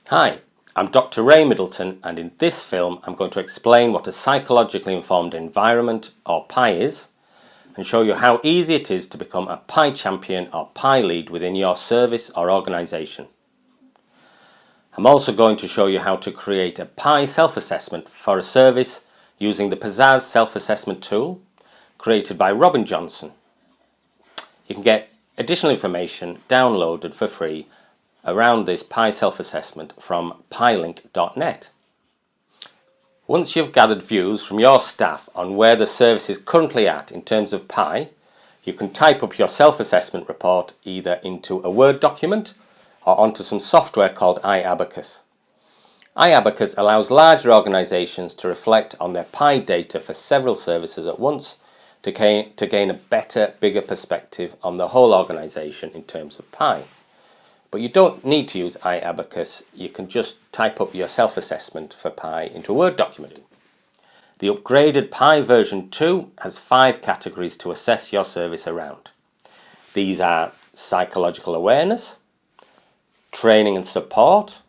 Hi, I'm Dr. Ray Middleton, and in this film I'm going to explain what a psychologically informed environment or P.I.E is and show you how easy it is to become a P.I.E champion or P.I.E lead within your service or organisation. I'm also going to show you how to create a P.I.E self-assessment for a service using the Pizzazz self-assessment tool created by Robin Johnson. You can get additional information downloaded for free around this P.I.E self-assessment from pielink.net. Once you've gathered views from your staff on where the service is currently at in terms of P.I.E, you can type up your self-assessment report either into a Word document or onto some software called iAbacus. iAbacus allows larger organisations to reflect on their P.I.E data for several services at once to gain a better, bigger perspective on the whole organisation in terms of P.I.E. But you don't need to use iAbacus, you can just type up your self-assessment for P.I.E into a Word document. The upgraded P.I.E version 2 has 5 categories to assess your service around. These are psychological awareness, training and support,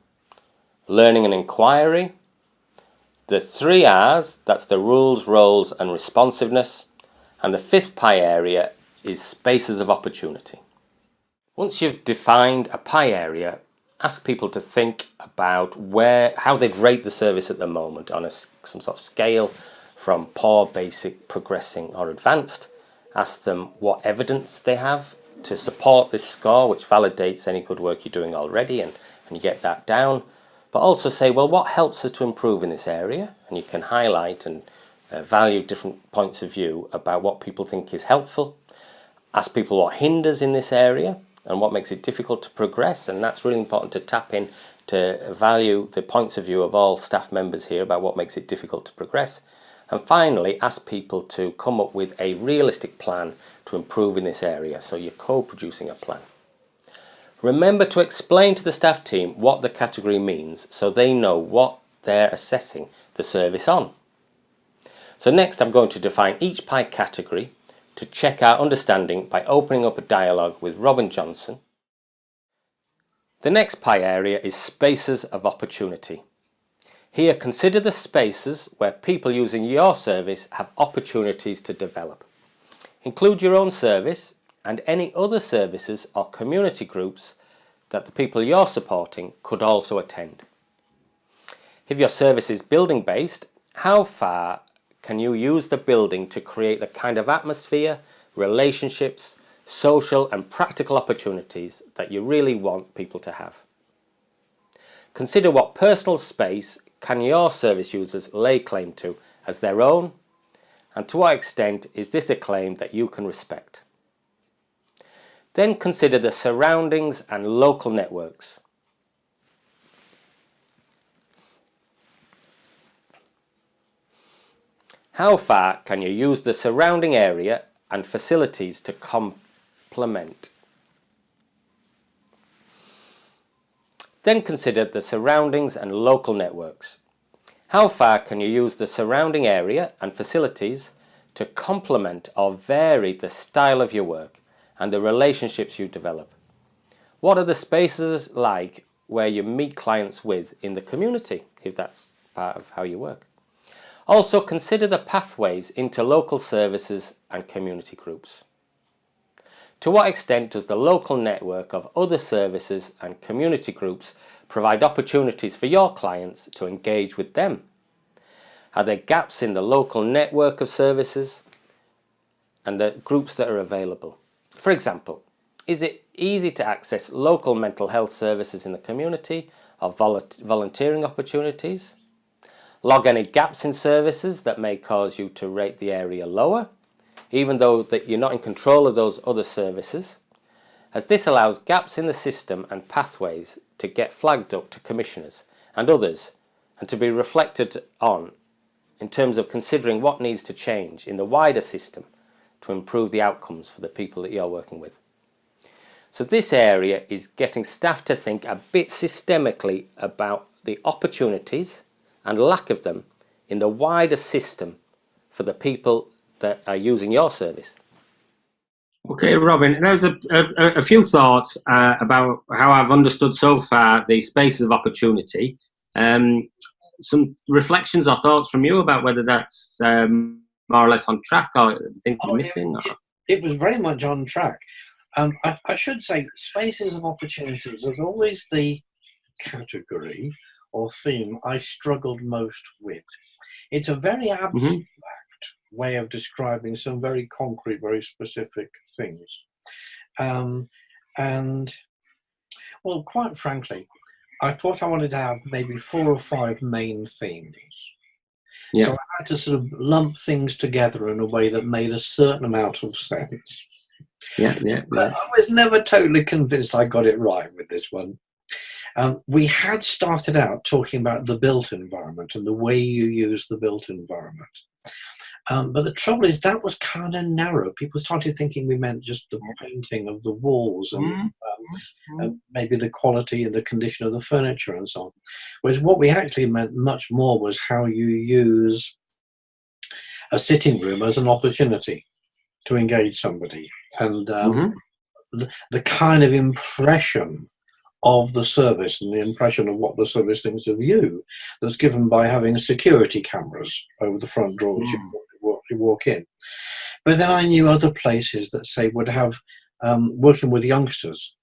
learning and inquiry, the 3 R's, that's the rules, roles and responsiveness, and the 5th P.I.E area is spaces of opportunity. Once you've defined a P.I.E area, ask people to think about how they'd rate the service at the moment on some sort of scale from poor, basic, progressing or advanced. Ask them what evidence they have to support this score, which validates any good work you're doing already, and you get that down. But also say, well, what helps us to improve in this area? And you can highlight and value different points of view about what people think is helpful. Ask people what hinders in this area and what makes it difficult to progress, and that's really important to tap in to value the points of view of all staff members here about what makes it difficult to progress. And finally, ask people to come up with a realistic plan to improve in this area, so you're co-producing a plan. Remember to explain to the staff team what the category means so they know what they're assessing the service on. So next I'm going to define each P.I.E category to check our understanding by opening up a dialogue with Robin Johnson. The next P.I.E area is spaces of opportunity. Here, consider the spaces where people using your service have opportunities to develop. Include your own service and any other services or community groups that the people you're supporting could also attend. If your service is building based, how far can you use the building to create the kind of atmosphere, relationships, social and practical opportunities that you really want people to have? Consider what personal space can your service users lay claim to as their own, and to what extent is this a claim that you can respect? Then consider the surroundings and local networks. How far can you use the surrounding area and facilities to complement? Then consider the surroundings and local networks. How far can you use the surrounding area and facilities to complement or vary the style of your work and the relationships you develop? What are the spaces like where you meet clients with in the community, if that's part of how you work? Also consider the pathways into local services and community groups. To what extent does the local network of other services and community groups provide opportunities for your clients to engage with them? Are there gaps in the local network of services and the groups that are available? For example, is it easy to access local mental health services in the community or volunteering opportunities? Log any gaps in services that may cause you to rate the area lower, even though that you're not in control of those other services, as this allows gaps in the system and pathways to get flagged up to commissioners and others and to be reflected on in terms of considering what needs to change in the wider system to improve the outcomes for the people that you're working with. So this area is getting staff to think a bit systemically about the opportunities and lack of them in the wider system for the people that are using your service. Okay, Robin, there's a few thoughts about how I've understood so far the spaces of opportunity. Um, some reflections or thoughts from you about whether that's more or less on track or things Oh, missing? it was very much on track. I should say spaces of opportunity was always the category or theme I struggled most with. It's a very abstract Mm-hmm. way of describing some very concrete, very specific things. Um, and, well, quite frankly, I thought I wanted to have maybe 4 or 5 main themes. So Yeah. I had to sort of lump things together in a way that made a certain amount of sense. Yeah, yeah, But yeah. I was never totally convinced I got it right with this one. We had started out talking about the built environment and the way you use the built environment. But the trouble is that was kind of narrow. People started thinking we meant just the painting of the walls and maybe the quality and the condition of the furniture and so on. Whereas what we actually meant much more was how you use a sitting room as an opportunity to engage somebody and Mm-hmm. the kind of impression of the service and the impression of what the service thinks of you that's given by having security cameras over the front door as Mm. you walk in. But then I knew other places that say would have working with youngsters.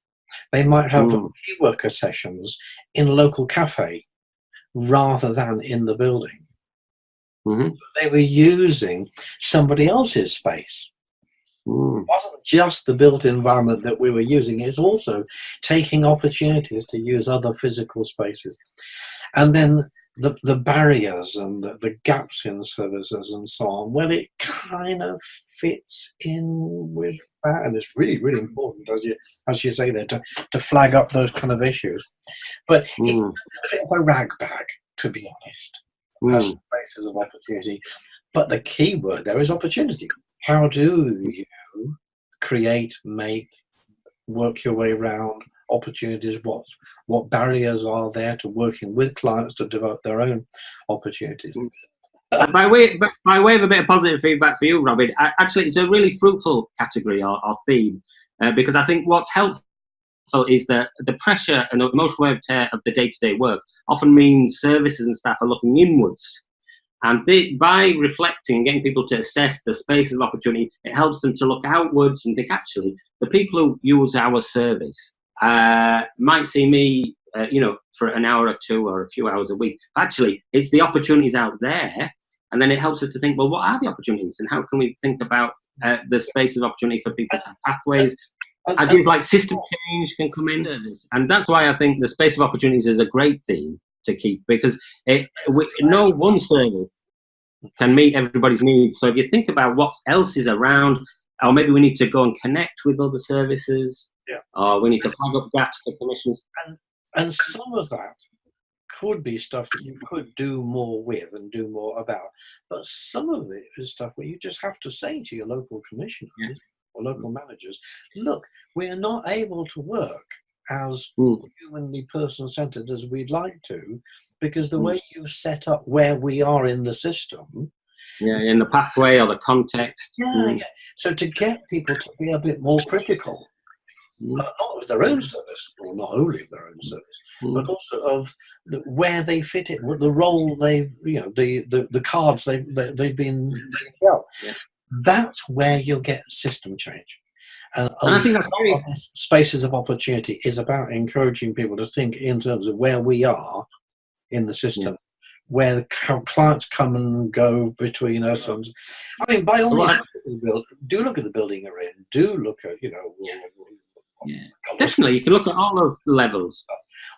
They might have Mm. key worker sessions in a local cafe rather than in the building. Mm-hmm. They were using somebody else's space. Mm. Wasn't just the built environment that we were using, it's also taking opportunities to use other physical spaces. And then the barriers and the gaps in services and so on, well, it kind of fits in with that. And it's really, really important, as you say there, to flag up those kind of issues. But it's Mm. a bit of a rag bag, to be honest, as Mm. spaces of opportunity. But the key word there is opportunity. How do you create, make, work your way around opportunities? What barriers are there to working with clients to develop their own opportunities? Mm. By way of a bit of positive feedback for you, Robin, actually, it's a really fruitful category or theme because I think what's helpful is that the pressure and the emotional wear and tear of the day-to-day work often means services and staff are looking inwards. And by reflecting and getting people to assess the spaces of opportunity, it helps them to look outwards and think, actually, the people who use our service might see me, for an hour or two or a few hours a week. Actually, it's the opportunities out there. And then it helps us to think, well, what are the opportunities? And how can we think about the spaces of opportunity for people to have pathways? And Ideas like system change can come in. And that's why I think the space of opportunities is a great theme to keep because no one service can meet everybody's needs. So if you think about what else is around, or maybe we need to go and connect with other services, yeah, or we need to flag up gaps to commissions. and some of that could be stuff that you could do more with and do more about. But some of it is stuff where you just have to say to your local commissioners Yeah. or local managers, look, we're not able to work as Mm. humanly person-centered as we'd like to, because the Mm. way you set up where we are in the system. Yeah, in the pathway or the context. Yeah, Mm. yeah. So to get people to be a bit more critical, Mm. not of their own service, or not only of their own service, but Mm. also of where they fit it, what the role they've, the cards they've been dealt. Yeah. That's where you'll get system change. And a And I lot think that's of very this spaces of opportunity is about encouraging people to think in terms of where we are in the yeah. system, where how clients come and go between us. And I mean, by all So means, what do look at the building you're in. Do look at, yeah, colours, definitely, you can look at all those levels.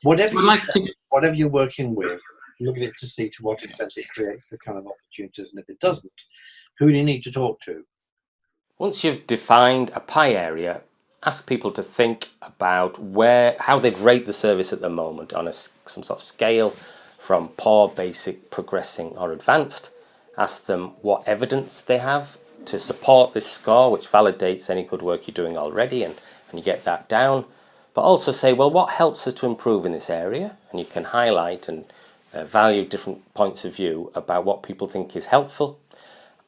whatever So I'd you like to. whatever you're working with. Look at it to see to what extent it creates the kind of opportunities, and if it doesn't, who do you need to talk to? Once you've defined a pie area, ask people to think about how they'd rate the service at the moment on some sort of scale from poor, basic, progressing or advanced. Ask them what evidence they have to support this score, which validates any good work you're doing already, and you get that down. But also say, well, what helps us to improve in this area? And you can highlight and value different points of view about what people think is helpful.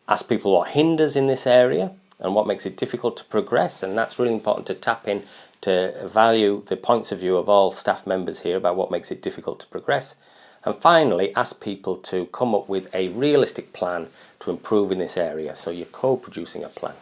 Ask people what hinders in this area, and what makes it difficult to progress, and that's really important to tap in to value the points of view of all staff members here about what makes it difficult to progress. And finally, ask people to come up with a realistic plan to improve in this area, so you're co-producing a plan.